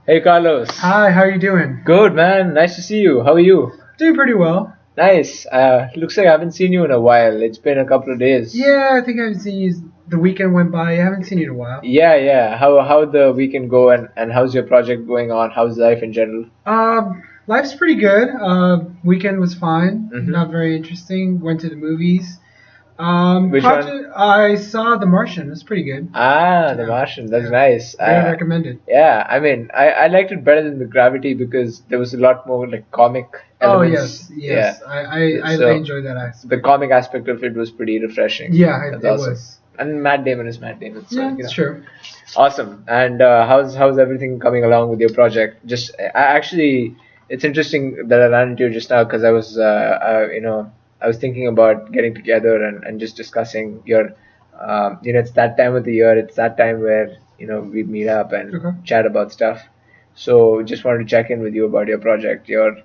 Hey Carlos. Hi, how are you doing? Good man. Nice to see you. How are you? Doing pretty well. Nice. Looks like I haven't seen you in a while. It's been a couple of days. Yeah, I think I haven't seen you. The weekend went by. I haven't seen you in a while. Yeah, yeah. How the weekend go and how's your project going on? How's life in general? Life's pretty good. Weekend was fine. Mm-hmm. Not very interesting. Went to the movies. Which one? Project. I saw The Martian. It was pretty good. Ah, The Yeah, Martian. That's yeah. nice. Very recommended. Yeah. I mean, I liked it better than the Gravity because there was a lot more like comic Oh elements. yes, Yeah. yes. I So enjoyed that the aspect. comic aspect of it was pretty refreshing. Yeah, That's it awesome. was. And Matt Damon is Matt Damon, so Yeah, it's true. awesome. And how's everything coming along with your project? Actually, it's interesting that I ran into you just now because I was thinking about getting together and just discussing it's that time of the year. It's that time where we meet up and Okay. chat about stuff. So just wanted to check in with you about your project, your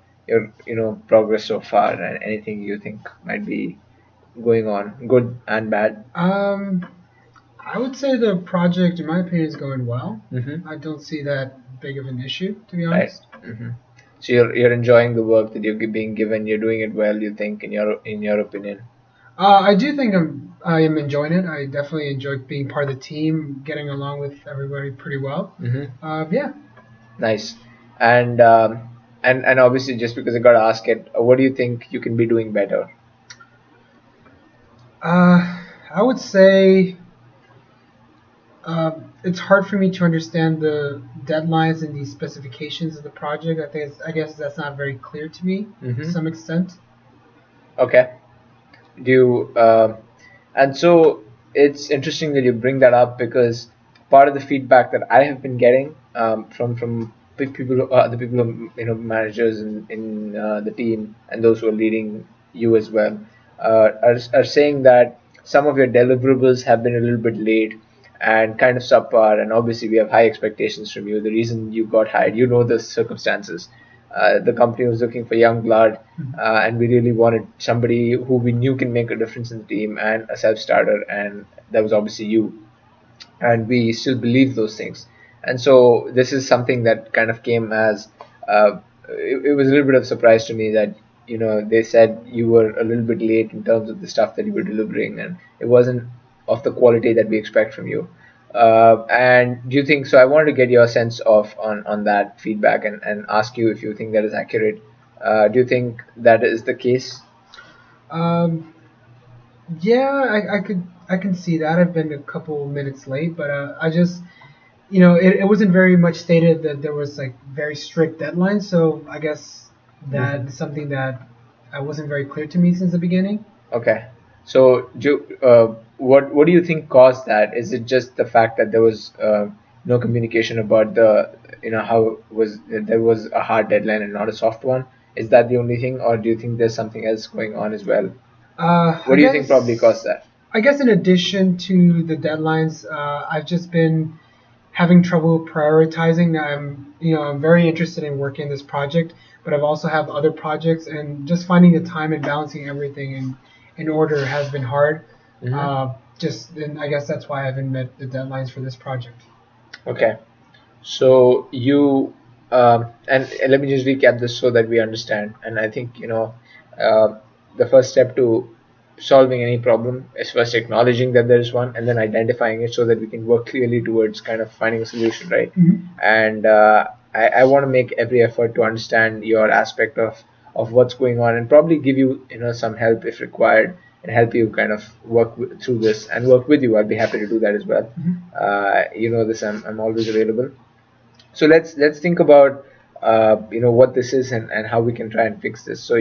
progress so far, and anything you think might be going on, good and bad. Um, I would say the project, in my opinion, is going well. Mm-hmm. I don't see that big of an issue, to be Right. honest. Mm-hmm. So you're enjoying the work that you're being given. You're doing it well. You think, in your opinion. I do think I am enjoying it. I definitely enjoy being part of the team, getting along with everybody pretty well. Mm-hmm. Yeah. Nice. And and obviously, just because I got to ask it, what do you think you can be doing better? I would say it's hard for me to understand the deadlines and the specifications of the project. I guess that's not very clear to me to Mm-hmm. some extent. Okay. Do you, and so it's interesting that you bring that up because part of the feedback that I have been getting from people, the people who, managers in the team and those who are leading you as well, are saying that some of your deliverables have been a little bit late and kind of subpar. And obviously, we have high expectations from you. The reason you got hired, the circumstances. The company was looking for young blood, and we really wanted somebody who we knew can make a difference in the team and a self-starter, and that was obviously you. And we still believe those things. And so this is something that kind of came as it was a little bit of a surprise to me that they said you were a little bit late in terms of the stuff that you were delivering, and it wasn't of the quality that we expect from you. And do you think so? I wanted to get your sense of on that feedback and ask you if you think that is accurate. Do you think that is the case? Um, yeah, I can see that. I've been a couple minutes late, but I just it wasn't very much stated that there was like very strict deadlines. So I guess that Hmm. is something that wasn't very clear to me since the beginning. Okay. So, what do you think caused that? Is it just the fact that there was no communication about how was there was a hard deadline and not a soft one? Is that the only thing, or do you think there's something else going on as well? I What do you think probably caused guess that? I guess in addition to the deadlines, I've just been having trouble prioritizing. I'm very interested in working in this project, but I've also have other projects, and just finding the time and balancing everything in order has been hard. Hmm. And I guess that's why I haven't met the deadlines for this project. Okay. So and let me just recap this so that we understand. And I think, the first step to solving any problem is first acknowledging that there is one and then identifying it so that we can work clearly towards kind of finding a solution, right? Mhm. And I want to make every effort to understand your aspect of what's going on and probably give you, some help if required and help you kind of through this and work with you. I'd be happy to do that as well. Mhm. This, I'm always available. So let's think about what this is and how we can try and fix this. So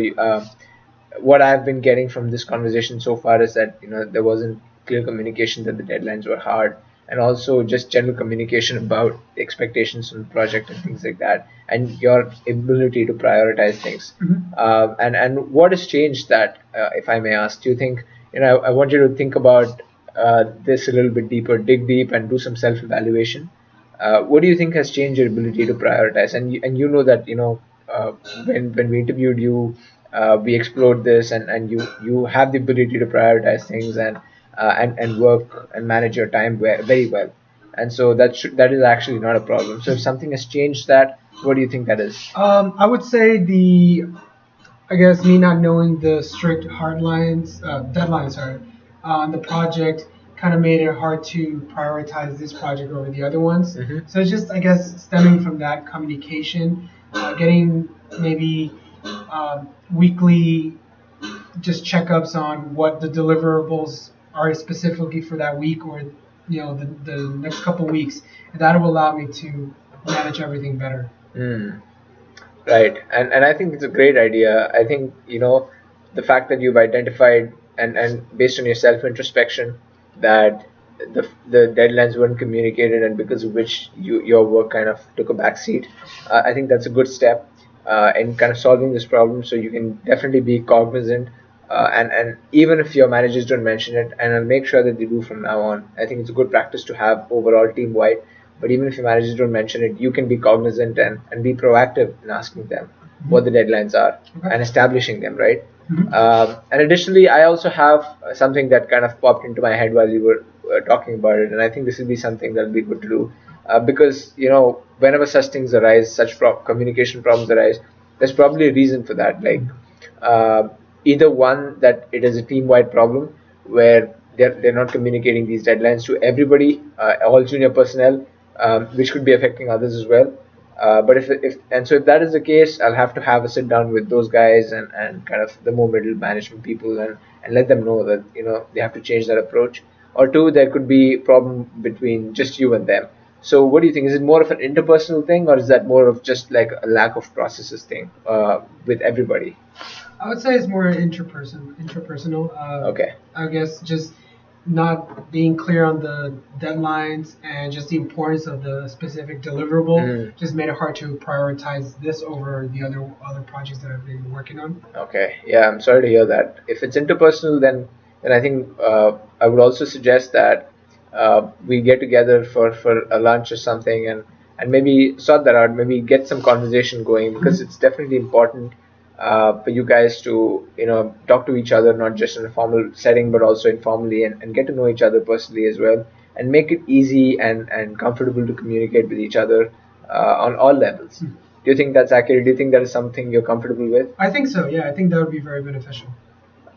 what I've been getting from this conversation so far is that there wasn't clear communication that the deadlines were hard, and also just general communication about the expectations from the project and things like that, and your ability to prioritize things. Mhm. And what has changed that, if I may ask? Do you think I want you to think about this a little bit deeper, dig deep, and do some self-evaluation. What do you think has changed your ability to prioritize? And you know that when we interviewed you, we explored this, and you have the ability to prioritize things and work and manage your time very well. and so that is actually not a problem. So if something has changed that, what do you think that is? I would say I guess me not knowing the strict deadlines, sorry, on the project kind of made it hard to prioritize this project over the other ones. Mm-hmm. So it's just, I guess, stemming from that communication, getting maybe weekly just checkups on what the deliverables are specifically for that week or the next couple weeks, and that will allow me to manage everything better. Mm. Right, and I think it's a great idea. I think the fact that you've identified and based on your self introspection that the deadlines weren't communicated and because of which your work kind of took a back seat. I think that's a good step in kind of solving this problem. So you can definitely be cognizant, and even if your managers don't mention it, and I'll make sure that they do from now on. I think it's a good practice to have overall team wide. But even if your managers don't mention it, you can be cognizant and be proactive in asking them what the deadlines are and establishing them, right? And additionally, I also have something that kind of popped into my head while you were talking about it, and I think this will be something that'll be good to do because whenever such things arise, such communication problems arise, there's probably a reason for that. Like uh, either one, that it is a team-wide problem where they're not communicating these deadlines to everybody, all junior personnel, which could be affecting others as well. But if that is the case, I'll have to have a sit down with those guys and kind of the more middle management people and let them know that they have to change that approach. Or two, there could be a problem between just you and them. So what do you think? Is it more of an interpersonal thing, or is that more of just like a lack of processes thing with everybody? I would say it's more interpersonal. Okay. I guess just not being clear on the deadlines and just the importance of the specific deliverable just made it hard to prioritize this over the other projects that I've been working on. Okay. Yeah, I'm sorry to hear that. If it's interpersonal, then I think I would also suggest that we get together for a lunch or something and maybe sort that out. Maybe get some conversation going because it's definitely important for you guys to talk to each other, not just in a formal setting but also informally, and get to know each other personally as well, and make it easy and comfortable to communicate with each other on all levels. Do you think that's accurate? Do you think that is something you're comfortable with? I think so. Yeah, I think that would be very beneficial.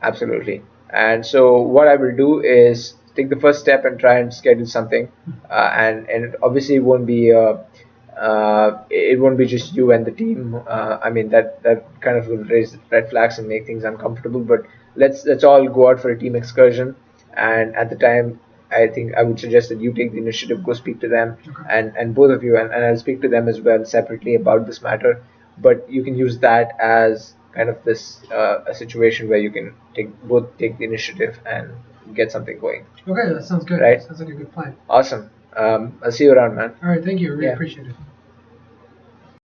Absolutely. And so what I will do is take the first step and try and schedule something, and obviously it won't be just you and the team. I mean that kind of will raise red flags and make things uncomfortable. But let's all go out for a team excursion, and at the time, I think I would suggest that you take the initiative, go speak to them, Okay. and both of you, and I'll speak to them as well separately about this matter. But you can use that as kind of this a situation where you can take the initiative and get something going. Okay, that sounds good. Right. Sounds like a good plan. Awesome. I'll see you around, man. All right, thank you. I really Yeah. appreciate it.